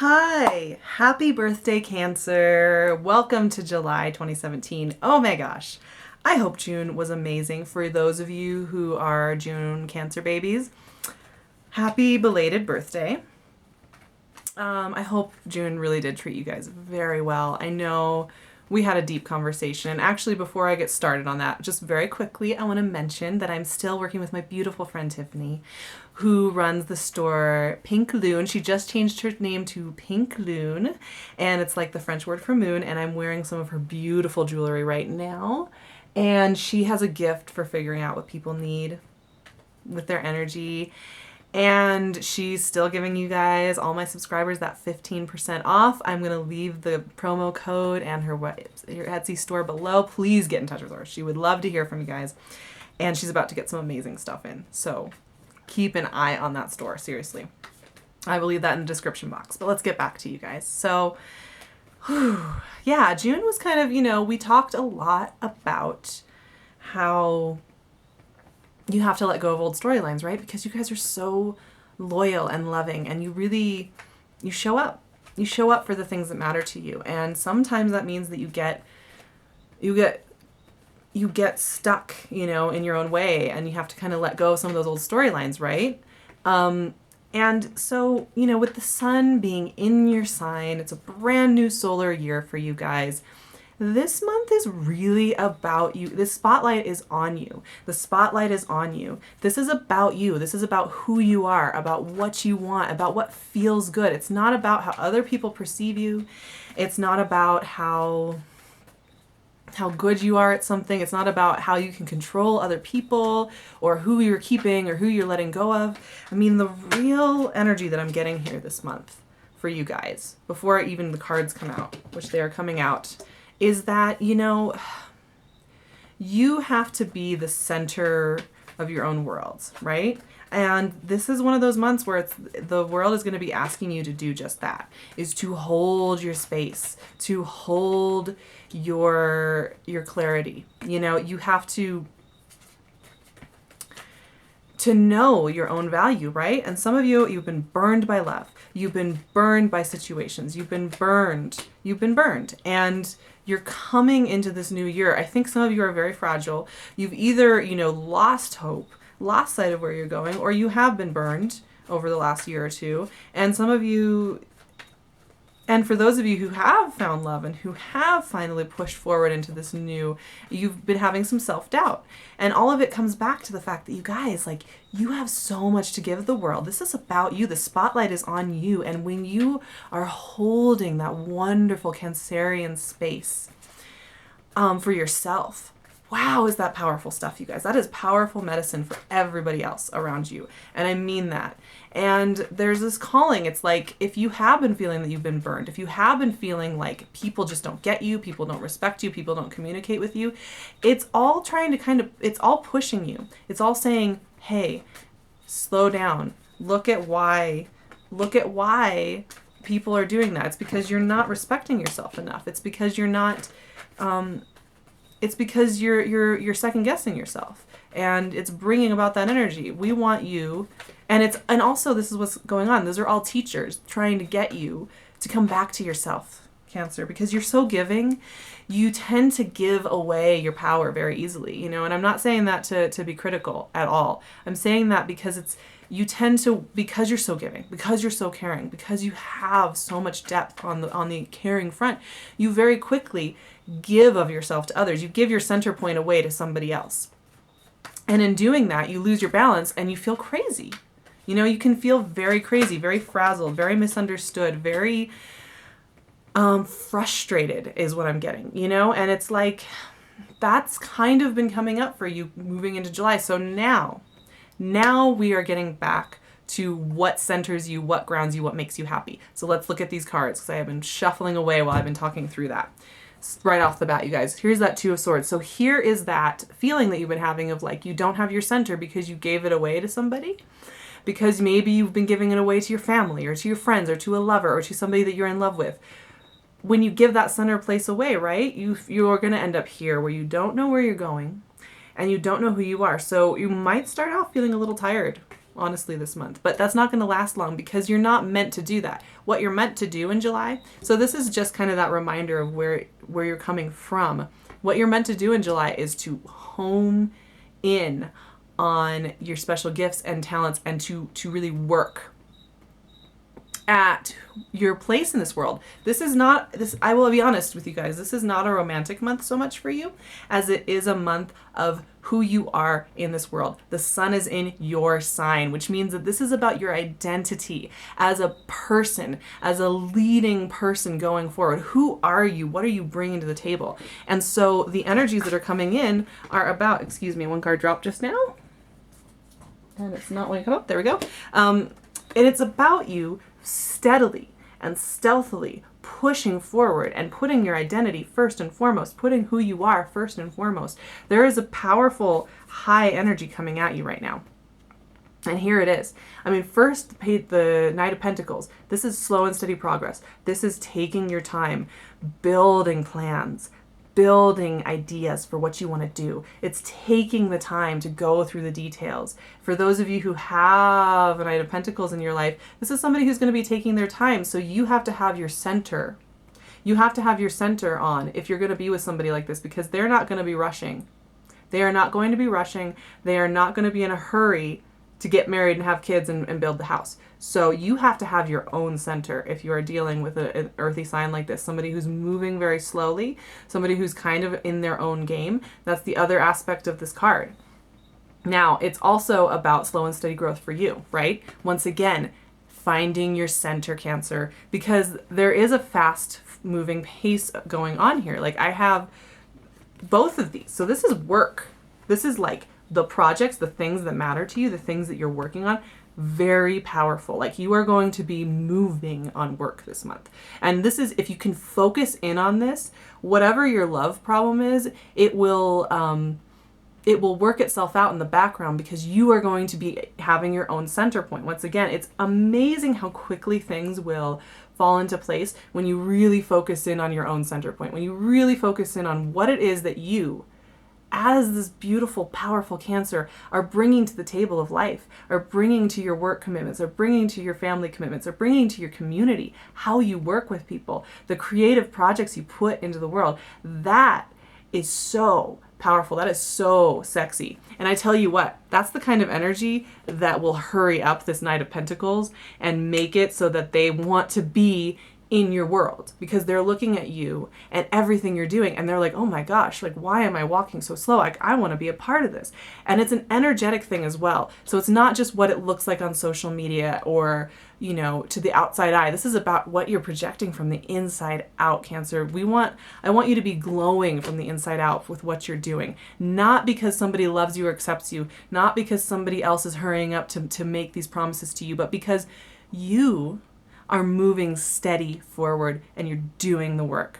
Hi, happy birthday, Cancer. Welcome to July 2017. Oh my gosh. I hope June was amazing for those of you who are June Cancer babies. Happy belated birthday. I hope June really did treat you guys very well. I know we had a deep conversation. And actually, before I get started on that, just very quickly, I want to mention that I'm still working with my beautiful friend Tiffany, who runs the store Pink LUNE. She just changed her name to Pink LUNE, and it's like the French word for moon, and I'm wearing some of her beautiful jewelry right now. And she has a gift for figuring out what people need with their energy. And she's still giving you guys, all my subscribers, that 15% off. I'm going to leave the promo code and her Etsy store below. Please get in touch with her. She would love to hear from you guys. And she's about to get some amazing stuff in. So keep an eye on that store, seriously. I will leave that in the description box. But let's get back to you guys. So, yeah, June was kind of, we talked a lot about how you have to let go of old storylines, right? Because you guys are so loyal and loving, and you show up. You show up for the things that matter to you. And sometimes that means that you get stuck, in your own way, and you have to kind of let go of some of those old storylines, right? And so, with the sun being in your sign, it's a brand new solar year for you guys. This month is really about you. This spotlight is on you. The spotlight is on you. This is about you. This is about who you are, about what you want, about what feels good. It's not about how other people perceive you. It's not about how good you are at something. It's not about how you can control other people or who you're keeping or who you're letting go of. I mean, the real energy that I'm getting here this month for you guys, before even the cards come out, which they are coming out, is that, you have to be the center of your own world, right? And this is one of those months where the world is going to be asking you to do just that, is to hold your space, to hold your clarity. You have to know your own value, right? And some of you've been burned by love. You've been burned by situations. You've been burned. And you're coming into this new year. I think some of you are very fragile. You've either, lost hope, lost sight of where you're going, or you have been burned over the last year or two. And some of you, and for those of you who have found love and who have finally pushed forward into this new, you've been having some self-doubt. And all of it comes back to the fact that you guys, you have so much to give the world. This is about you. The spotlight is on you. And when you are holding that wonderful Cancerian space for yourself, wow, is that powerful stuff, you guys. That is powerful medicine for everybody else around you. And I mean that. And there's this calling. It's like, if you have been feeling that you've been burned, if you have been feeling like people just don't get you, people don't respect you, people don't communicate with you, it's all trying to it's all pushing you. It's all saying, hey, slow down. Look at why people are doing that. It's because you're not respecting yourself enough. It's because you're not, it's because you're second guessing yourself, and it's bringing about that energy. We want you, and also this is what's going on. Those are all teachers trying to get you to come back to yourself, Cancer, because you're so giving. You tend to give away your power very easily, and I'm not saying that to be critical at all. I'm saying that because you tend to, because you're so giving, because you're so caring, because you have so much depth on the caring front, you very quickly give of yourself to others. You give your center point away to somebody else. And in doing that, you lose your balance and you feel crazy. You can feel very crazy, very frazzled, very misunderstood, very frustrated is what I'm getting, and it's like, that's kind of been coming up for you moving into July. So now we are getting back to what centers you, what grounds you, what makes you happy. So let's look at these cards, because I have been shuffling away while I've been talking through that. Right off the bat, you guys, here's that Two of Swords. So here is that feeling that you've been having of you don't have your center because you gave it away to somebody, because maybe you've been giving it away to your family or to your friends or to a lover or to somebody that you're in love with. When you give that center place away, right, you're going to end up here where you don't know where you're going and you don't know who you are. So you might start off feeling a little tired, honestly, this month. But that's not going to last long because you're not meant to do that. What you're meant to do in July, so this is just kind of that reminder of where you're coming from. What you're meant to do in July is to hone in on your special gifts and talents and to really work at your place in this world. This is not, I will be honest with you guys, this is not a romantic month so much for you as it is a month of who you are in this world. The sun is in your sign, which means that this is about your identity as a person, as a leading person going forward. Who are you? What are you bringing to the table? And so the energies that are coming in are about, excuse me, one card dropped just now. And it's not wanting to come up. There we go. And it's about you steadily and stealthily pushing forward and putting your identity first and foremost, putting who you are first and foremost. There is a powerful high energy coming at you right now. And here it is. I mean, first, the Knight of Pentacles. This is slow and steady progress. This is taking your time, building plans, building ideas for what you want to do. It's taking the time to go through the details. For those of you who have a Knight of Pentacles in your life, this is somebody who's going to be taking their time. So you have to have your center. You have to have your center on if you're going to be with somebody like this, because they're not going to be rushing. They are not going to be rushing. They are not going to be in a hurry to get married and have kids and build the house. So you have to have your own center if you are dealing with an earthy sign like this, somebody who's moving very slowly, somebody who's kind of in their own game. That's the other aspect of this card. Now, it's also about slow and steady growth for you, right? Once again, finding your center, Cancer, because there is a fast moving pace going on here. Like I have both of these. So this is work. This is like the projects, the things that matter to you, the things that you're working on, very powerful. Like you are going to be moving on work this month. And this is, if you can focus in on this, whatever your love problem is, it will work itself out in the background because you are going to be having your own center point. Once again, it's amazing how quickly things will fall into place when you really focus in on your own center point, when you really focus in on what it is that you, as this beautiful, powerful Cancer, are bringing to the table of life, are bringing to your work commitments, are bringing to your family commitments, are bringing to your community, how you work with people, the creative projects you put into the world. That is so powerful. That is so sexy. And I tell you what, that's the kind of energy that will hurry up this Knight of Pentacles and make it so that they want to be in your world, because they're looking at you and everything you're doing and they're like, oh my gosh, like why am I walking so slow? Like I want to be a part of this. And it's an energetic thing as well. So it's not just what it looks like on social media or, you know, to the outside eye. This is about what you're projecting from the inside out, Cancer. I want you to be glowing from the inside out with what you're doing, not because somebody loves you or accepts you, not because somebody else is hurrying up to make these promises to you, but because you are moving steady forward and you're doing the work.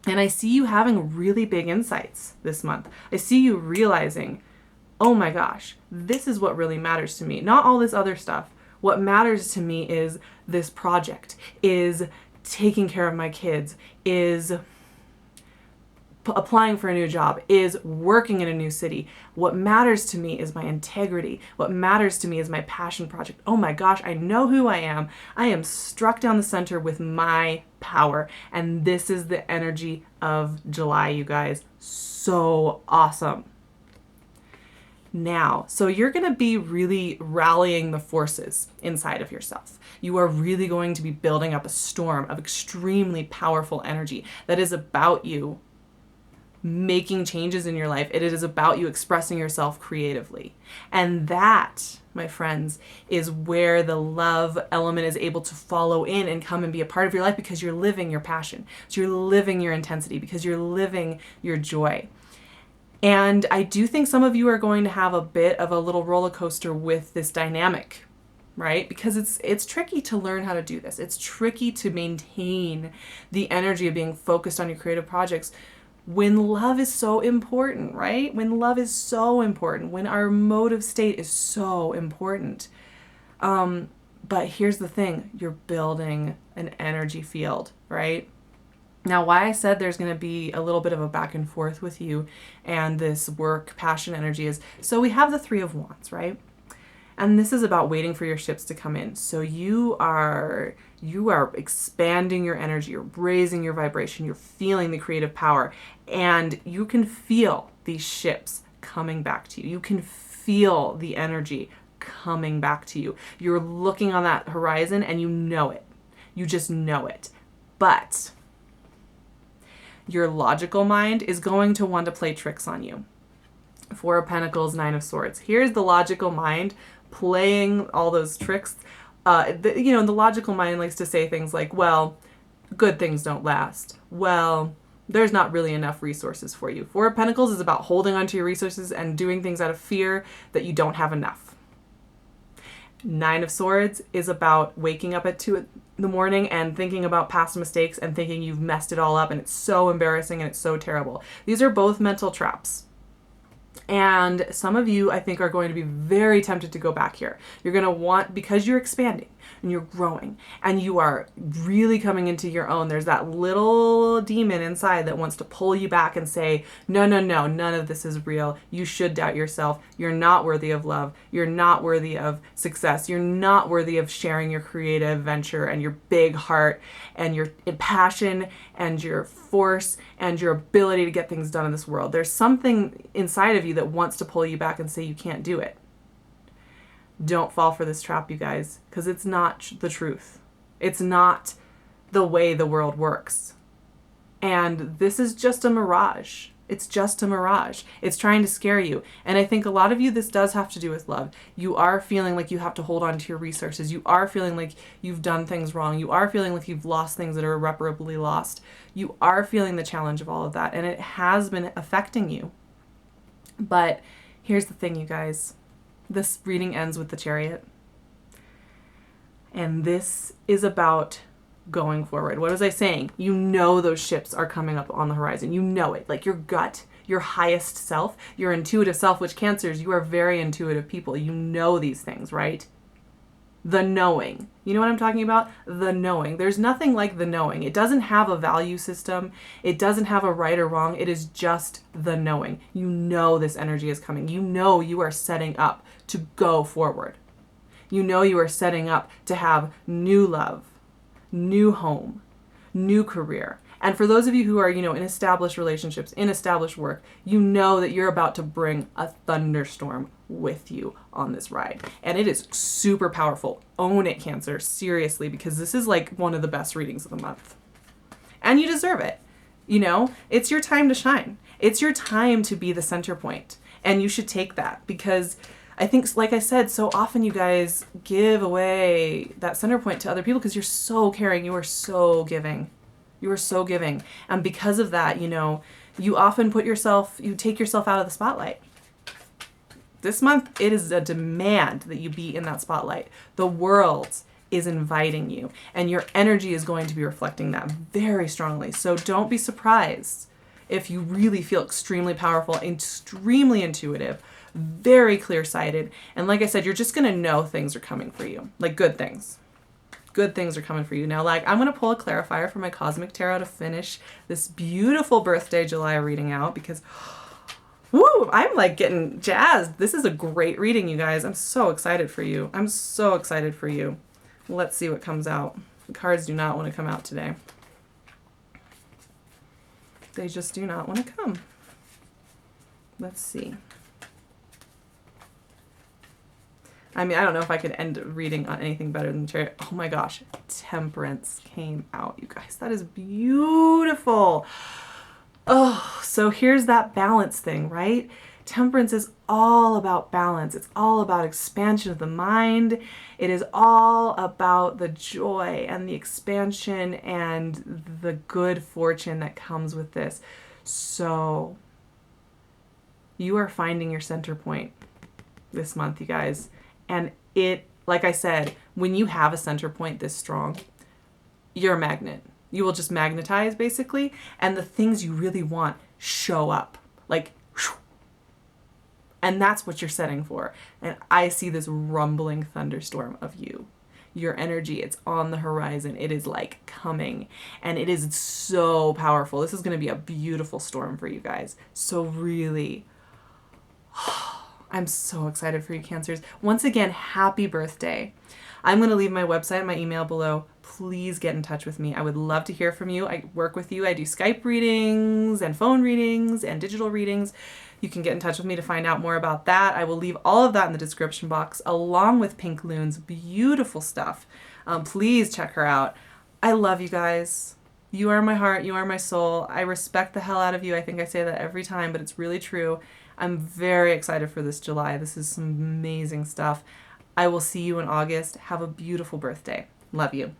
And I see you having really big insights this month. I see you realizing, oh my gosh, this is what really matters to me. Not all this other stuff. What matters to me is this project, is taking care of my kids, is applying for a new job, is working in a new city. What matters to me is my integrity. What matters to me is my passion project. Oh my gosh, I know who I am. I am struck down the center with my power. And this is the energy of July, you guys. So awesome. Now, so you're going to be really rallying the forces inside of yourself. You are really going to be building up a storm of extremely powerful energy that is about you making changes in your life. It is about you expressing yourself creatively. And that, my friends, is where the love element is able to follow in and come and be a part of your life, because you're living your passion. So you're living your intensity, because you're living your joy. And I do think some of you are going to have a bit of a little roller coaster with this dynamic, right? Because it's tricky to learn how to do this. It's tricky to maintain the energy of being focused on your creative projects when love is so important, right? When love is so important, when our emotive state is so important. But here's the thing, you're building an energy field, right? Now, why I said there's going to be a little bit of a back and forth with you and this work passion energy is, so we have the Three of Wands, right? And this is about waiting for your ships to come in. So you are expanding your energy, you're raising your vibration, you're feeling the creative power, and you can feel these ships coming back to you. You can feel the energy coming back to you. You're looking on that horizon and you know it. You just know it. But your logical mind is going to want to play tricks on you. Four of Pentacles, Nine of Swords. Here's the logical mind playing all those tricks. The logical mind likes to say things like, well, good things don't last. Well, there's not really enough resources for you. Four of Pentacles is about holding onto your resources and doing things out of fear that you don't have enough. Nine of Swords is about waking up at 2 in the morning and thinking about past mistakes and thinking you've messed it all up and it's so embarrassing and it's so terrible. These are both mental traps. And some of you, I think, are going to be very tempted to go back here. You're going to want, because you're expanding and you're growing and you are really coming into your own, there's that little demon inside that wants to pull you back and say, no, none of this is real. You should doubt yourself. You're not worthy of love. You're not worthy of success. You're not worthy of sharing your creative venture and your big heart and your passion and your force and your ability to get things done in this world. There's something inside of you that wants to pull you back and say you can't do it. Don't fall for this trap, you guys, because it's not the truth. It's not the way the world works. And this is just a mirage. It's just a mirage. It's trying to scare you. And I think a lot of you, this does have to do with love. You are feeling like you have to hold on to your resources. You are feeling like you've done things wrong. You are feeling like you've lost things that are irreparably lost. You are feeling the challenge of all of that. And it has been affecting you. But here's the thing, you guys. This reading ends with the Chariot. And this is about going forward. What was I saying? You know those ships are coming up on the horizon. You know it. Like your gut, your highest self, your intuitive self, which Cancers, you are very intuitive people. You know these things, right? The knowing. You know what I'm talking about? The knowing. There's nothing like the knowing. It doesn't have a value system. It doesn't have a right or wrong. It is just the knowing. You know this energy is coming. You know you are setting up to go forward. You know you are setting up to have new love, new home, new career. And for those of you who are, in established relationships, in established work, you know that you're about to bring a thunderstorm with you on this ride. And it is super powerful. Own it, Cancer, seriously, because this is like one of the best readings of the month. And you deserve it. It's your time to shine. It's your time to be the center point. And you should take that, because I think, like I said, so often you guys give away that center point to other people because you're so caring. You are so giving. You are so giving. And because of that, you often you take yourself out of the spotlight. This month, it is a demand that you be in that spotlight. The world is inviting you, and your energy is going to be reflecting that very strongly. So don't be surprised if you really feel extremely powerful, extremely intuitive, very clear-sighted. And like I said, you're just going to know things are coming for you, like good things. Good things are coming for you. Now, I'm going to pull a clarifier for my Cosmic Tarot to finish this beautiful birthday July reading out, because woo, I'm getting jazzed. This is a great reading, you guys. I'm so excited for you. I'm so excited for you. Let's see what comes out. The cards do not want to come out today. They just do not want to come. Let's see. I don't know if I could end reading on anything better than Chariot. Oh my gosh, Temperance came out, you guys. That is beautiful. Oh, so here's that balance thing, right? Temperance is all about balance. It's all about expansion of the mind. It is all about the joy and the expansion and the good fortune that comes with this. So you are finding your center point this month, you guys. And it, like I said, when you have a center point this strong, you're a magnet. You will just magnetize, basically, and the things you really want show up. And that's what you're setting for. And I see this rumbling thunderstorm of you. Your energy, it's on the horizon. It is coming. And it is so powerful. This is going to be a beautiful storm for you guys. So really, I'm so excited for you, Cancers. Once again, happy birthday. I'm going to leave my website and my email below. Please get in touch with me. I would love to hear from you. I work with you. I do Skype readings and phone readings and digital readings. You can get in touch with me to find out more about that. I will leave all of that in the description box along with Pink LUNE's beautiful stuff. Please check her out. I love you guys. You are my heart. You are my soul. I respect the hell out of you. I think I say that every time, but it's really true. I'm very excited for this July. This is some amazing stuff. I will see you in August. Have a beautiful birthday. Love you.